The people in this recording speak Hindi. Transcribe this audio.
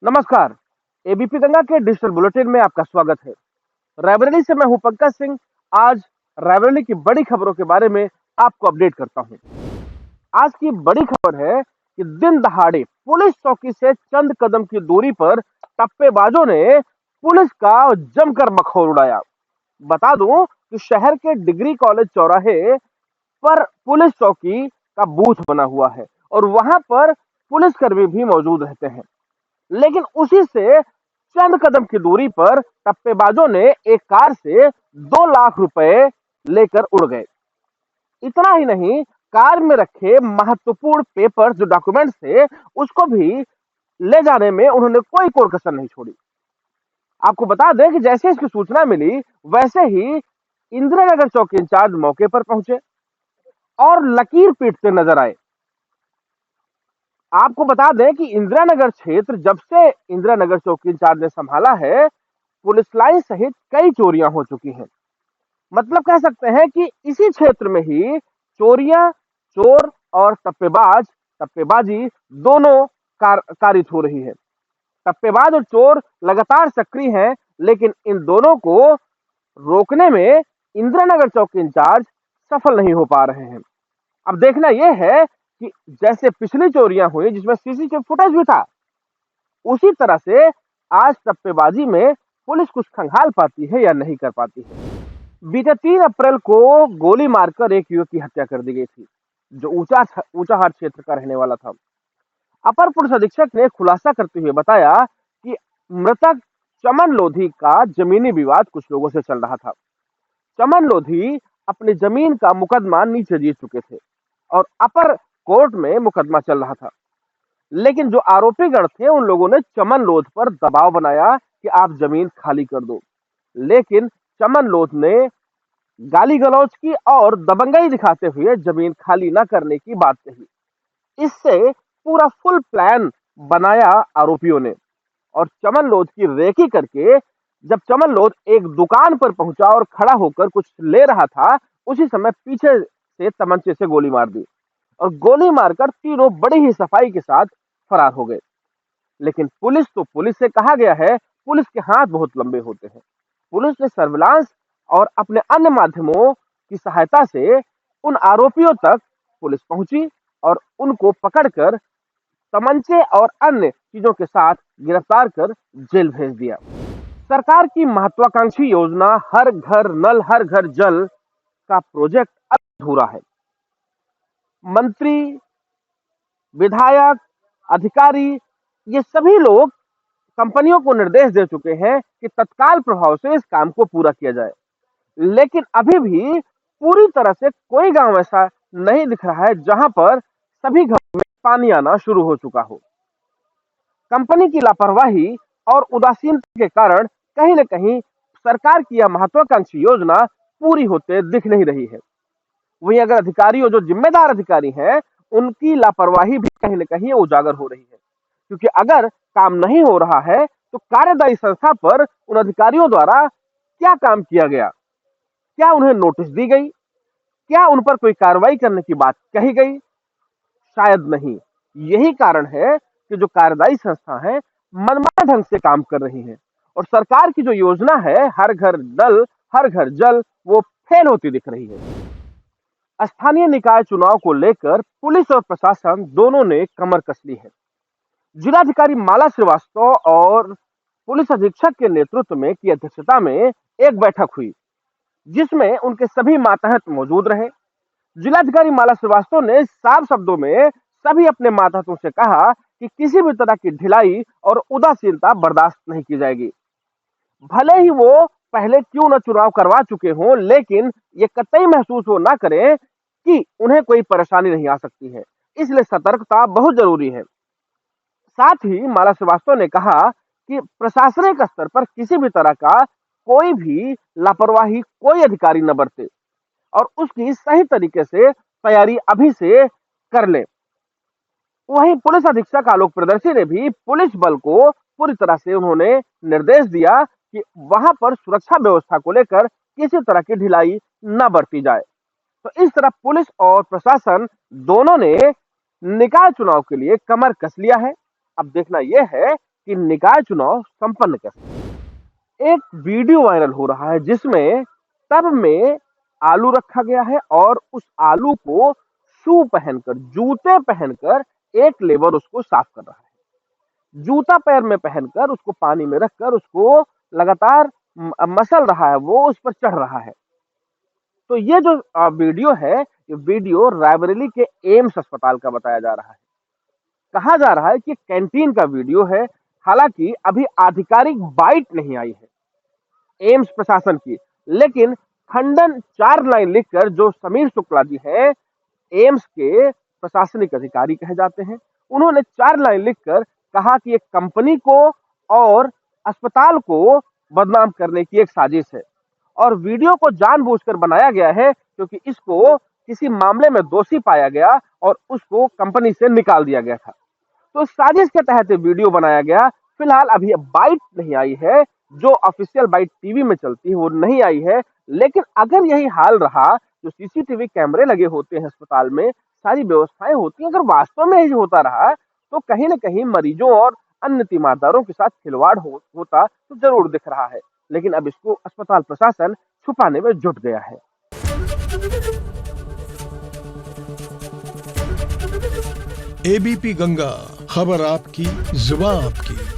नमस्कार। एबीपी गंगा के डिजिटल बुलेटिन में आपका स्वागत है। रायबरेली से मैं हूं पंकज सिंह। आज रायबरेली की बड़ी खबरों के बारे में आपको अपडेट करता हूं। आज की बड़ी खबर है कि दिन दहाड़े पुलिस चौकी से चंद कदम की दूरी पर टप्पेबाजों ने पुलिस का जमकर मखौल उड़ाया। बता दूं कि शहर के डिग्री कॉलेज चौराहे पर पुलिस चौकी का बूथ बना हुआ है और वहां पर पुलिसकर्मी भी मौजूद रहते हैं। लेकिन उसी से चंद कदम की दूरी पर टप्पेबाजों ने एक कार से 2 लाख रुपए लेकर उड़ गए। इतना ही नहीं, कार में रखे महत्वपूर्ण पेपर जो डॉक्यूमेंट्स थे उसको भी ले जाने में उन्होंने कोई कोर कसर नहीं छोड़ी। आपको बता दें कि जैसे इसकी सूचना मिली वैसे ही इंदिरा नगर चौकी इंचार्ज मौके पर पहुंचे और लकीर पीटते नजर आए। आपको बता दें कि इंदिरा नगर क्षेत्र जब से इंदिरा नगर चौकी इंचार्ज ने संभाला है, पुलिस लाइन सहित कई चोरियां हो चुकी हैं। मतलब कह सकते हैं कि इसी क्षेत्र में ही चोरियां, चोर और टप्पेबाजी दोनों कारित हो रही है। टप्पेबाज और चोर लगातार सक्रिय हैं, लेकिन इन दोनों को रोकने में इंदिरा नगर चौकी इंचार्ज सफल नहीं हो पा रहे हैं। अब देखना यह है कि जैसे पिछली चोरियां हुई जिसमें सीसीटीवी फुटेज भी था, उसी तरह से आज टप्पेबाजी में पुलिस कुछ खंगाल पाती है या नहीं कर पाती है। बीते 3 अप्रैल को गोली मारकर एक युवक की हत्या कर दी गई थी, जो ऊंचाहार क्षेत्र का रहने वाला था। अपर पुलिस अधीक्षक ने खुलासा करते हुए बताया कि मृतक चमन लोधी का जमीनी विवाद कुछ लोगों से चल रहा था। चमन लोधी अपनी जमीन का मुकदमा नीचे जीत चुके थे और अपर कोर्ट में मुकदमा चल रहा था। लेकिन जो आरोपी गण थे उन लोगों ने चमन लोध पर दबाव बनाया कि आप जमीन खाली कर दो। लेकिन चमन लोध ने गाली गलौज की और दबंगई दिखाते हुए जमीन खाली न करने की बात कही। इससे पूरा फुल प्लान बनाया आरोपियों ने और चमन लोध की रेकी करके जब चमन लोध एक दुकान पर पहुंचा और खड़ा होकर कुछ ले रहा था, उसी समय पीछे से तमंचे से गोली मार दी और गोली मारकर तीनों बड़ी ही सफाई के साथ फरार हो गए। लेकिन पुलिस से कहा गया है, पुलिस के हाथ बहुत लंबे होते हैं। पुलिस ने सर्विलांस और अपने अन्य माध्यमों की सहायता से उन आरोपियों तक पुलिस पहुंची और उनको पकड़कर तमंचे और अन्य चीजों के साथ गिरफ्तार कर जेल भेज दिया। सरकार की महत्वाकांक्षी योजना हर घर नल हर घर जल का प्रोजेक्ट अधूरा है। मंत्री, विधायक, अधिकारी, ये सभी लोग कंपनियों को निर्देश दे चुके हैं कि तत्काल प्रभाव से इस काम को पूरा किया जाए। लेकिन अभी भी पूरी तरह से कोई गांव ऐसा नहीं दिख रहा है जहां पर सभी घरों में पानी आना शुरू हो चुका हो। कंपनी की लापरवाही और उदासीनता के कारण कहीं न कहीं सरकार की यह महत्वाकांक्षी योजना पूरी होते दिख नहीं रही है। वहीं अगर अधिकारियों जो जिम्मेदार अधिकारी हैं, उनकी लापरवाही भी कहीं न कहीं उजागर हो रही है। क्योंकि अगर काम नहीं हो रहा है, तो कार्यदायी संस्था पर उन अधिकारियों द्वारा क्या काम किया गया? क्या उन्हें नोटिस दी गई? क्या उन पर कोई कार्रवाई करने की बात कही गई? शायद नहीं। यही कारण है कि जो कार्यदायी संस्था है, मनमाने ढंग से काम कर रही है और सरकार की जो योजना है हर घर नल हर घर जल, वो फेल होती दिख रही है। स्थानीय निकाय चुनाव को लेकर पुलिस और प्रशासन दोनों ने कमर कस ली है। जिलाधिकारी माला श्रीवास्तव और पुलिस अधीक्षक के नेतृत्व में की अध्यक्षता में एक बैठक हुई, जिसमें उनके सभी मातहत मौजूद रहे। जिलाधिकारी माला श्रीवास्तव ने साफ शब्दों में सभी अपने मातहतों से कहा कि किसी भी तरह की ढिलाई और उदासीनता बर्दाश्त नहीं की जाएगी। भले ही वो पहले क्यों न चुनाव करवा चुके हों, लेकिन ये कतई महसूस वो ना करें कि उन्हें कोई परेशानी नहीं आ सकती है। इसलिए सतर्कता बहुत जरूरी है। साथ ही माला श्रीवास्तव ने कहा कि प्रशासनिक स्तर पर किसी भी तरह का कोई भी लापरवाही कोई अधिकारी न बरते और उसकी सही तरीके से तैयारी अभी से कर ले। वहीं पुलिस अधीक्षक आलोक प्रियदर्शी ने भी पुलिस बल को पूरी तरह से उन्होंने निर्देश दिया कि वहां पर सुरक्षा व्यवस्था को लेकर किसी तरह की ढिलाई न बरती जाए। तो इस तरह पुलिस और प्रशासन दोनों ने निकाय चुनाव के लिए कमर कस लिया है। अब देखना यह है कि निकाय चुनाव संपन्न कैसे। एक वीडियो वायरल हो रहा है जिसमें टब में आलू रखा गया है और उस आलू को शू पहनकर, जूते पहनकर एक लेबर उसको साफ कर रहा है। जूता पैर में पहनकर उसको पानी में रखकर उसको लगातार मसल रहा है, वो उस पर चढ़ रहा है। तो ये जो वीडियो है, ये वीडियो रायबरेली के एम्स अस्पताल का बताया जा रहा है। कहा जा रहा है कि कैंटीन का वीडियो है, हालांकि अभी आधिकारिक बाइट नहीं आई है एम्स प्रशासन की, लेकिन खंडन 4 लाइन लिखकर जो समीर शुक्ला जी हैं, एम्स के प्रशासनिक अधिकारी कहे जाते हैं, उन्होंने 4 लाइन लिखकर कहा कि एक कंपनी को और अस्पताल को बदनाम करने की एक साजिश है और वीडियो को जानबूझकर बनाया गया है क्योंकि इसको किसी मामले में दोषी पाया गया और उसको कंपनी से निकाल दिया गया था। तो साजिश के तहत वीडियो बनाया गया। फिलहाल अभी बाइट नहीं आई है, जो ऑफिशियल बाइट टीवी में चलती है वो नहीं आई है, लेकिन अगर यही हाल रहा, जो सीसीटीवी कैमरे लगे होते हैं अस्पताल में, सारी व्यवस्थाएं होती हैं, अगर वास्तव में यही होता रहा तो कहीं ना कहीं मरीजों और अन्य तीमारदारों के साथ खिलवाड़ होता तो जरूर दिख रहा है, लेकिन अब इसको अस्पताल प्रशासन छुपाने में जुट गया है। एबीपी गंगा, खबर आपकी, जुबान आपकी।